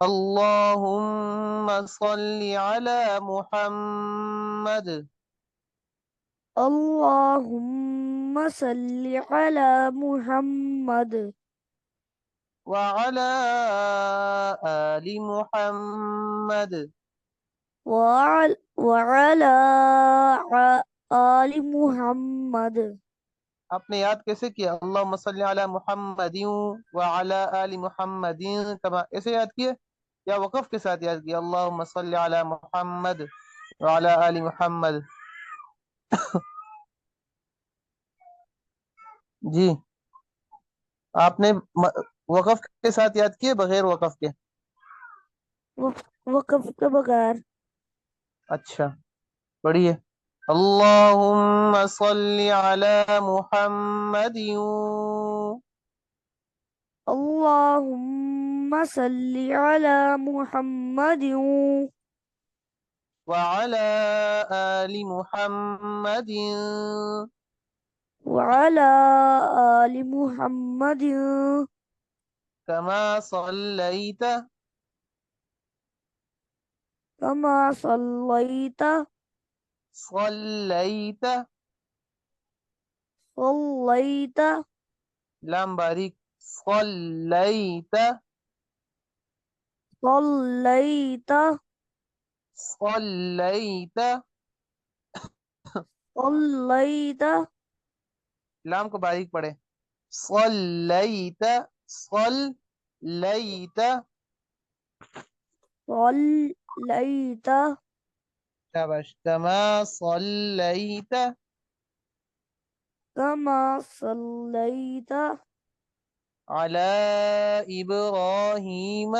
اللهم صل على محمد اللهم صل على محمد وعلى آل محمد. وعلى آل محمد. आपने याद कैसे किया? अल्लाहुम्मा सल्ली अला मुहम्मदिन व अला आलि मुहम्मदिन कमा, ऐसे याद किए या वक़फ़ के साथ याद किया? अल्लाहुम्मा सल्ली अला मुहम्मद व अला आलि मुहम्मद। जी, आपने वक़फ़ के साथ याद किए बगैर वक़फ़ के? वक़्फ़ के बगैर। अच्छा, पढ़िए। अल्लाहुम्मा सल्ली अला मुहम्मदिन اللهم صل على محمد وعلى آل محمد وعلى آل محمد كما صليت كما صليت صليت صليت لام باریک صليت صليت صليت صليت لام کو باریک پڑھے صليت صليت صليت شاباش كما صليت كما صليت على إبراهيم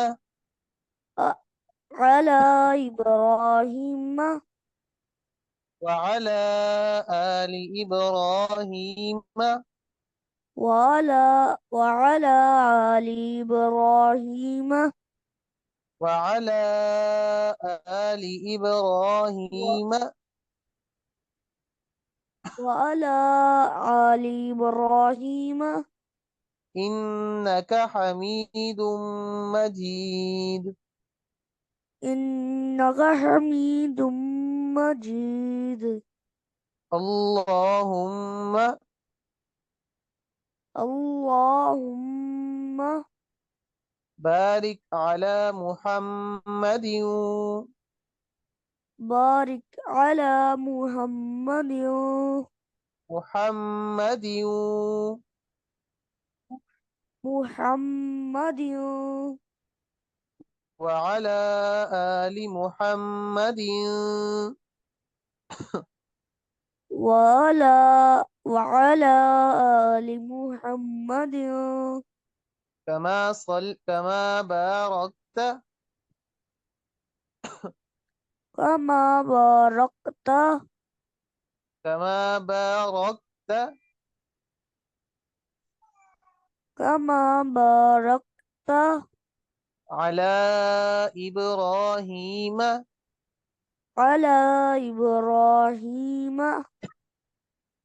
على إبراهيم وعلى آل إبراهيم وعلى آل إبراهيم وعلى آل إبراهيم وعلى آل إبراهيم إنك حميد مجيد. إنك حميد مجيد. اللهم اللهم بارك على محمد بارك على محمد محمد محمد وعلى آل محمد وعلى آل محمد كما باركت كما باركت كما باركت كما باركت على إبراهيم على إبراهيم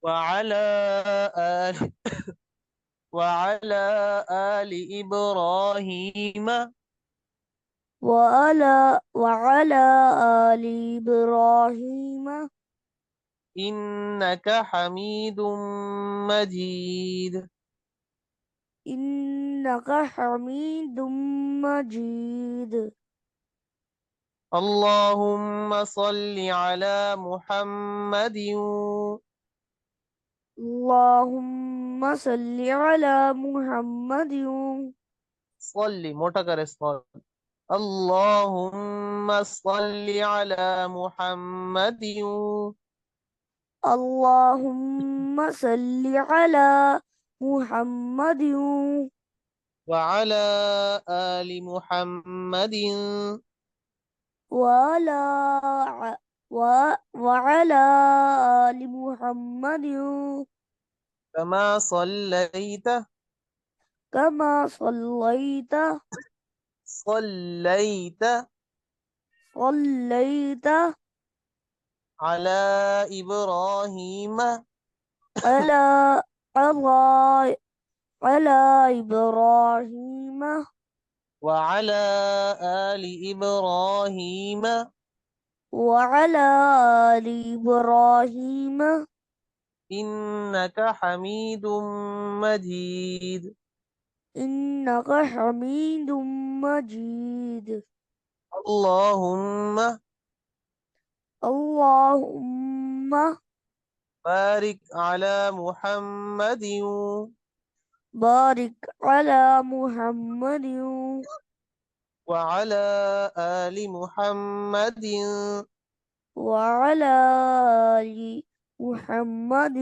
وعلى آل وعلى آل إبراهيم وعلى آل إبراهيم إنك حميد مجيد. إنك حميد مجيد. اللهم صل على محمد اللهم صل على محمد صل موٹا کرے صل اللهم صل على محمد اللهم صل على محمد وعلى آل محمد وعلى وعلى آل محمد كما صليت كما صليت صليت صليت على إبراهيم على على على إبراهيم وعلى آل إبراهيم وعلى آل إبراهيم إنك حميد مجيد. إنك حميد مجيد. اللهم اللهم بارك على محمد بارك على محمد وعلى آل محمد وعلى آل محمد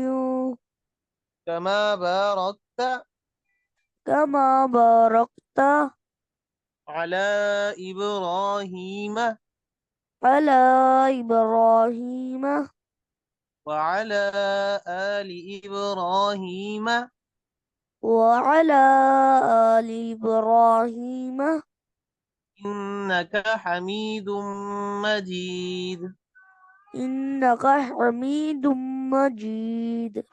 كما باركت كما باركت على إبراهيم على إبراهيم وعلى آل إبراهيم وعلى آل إبراهيم إنك حميد مجيد. إنك حميد مجيد.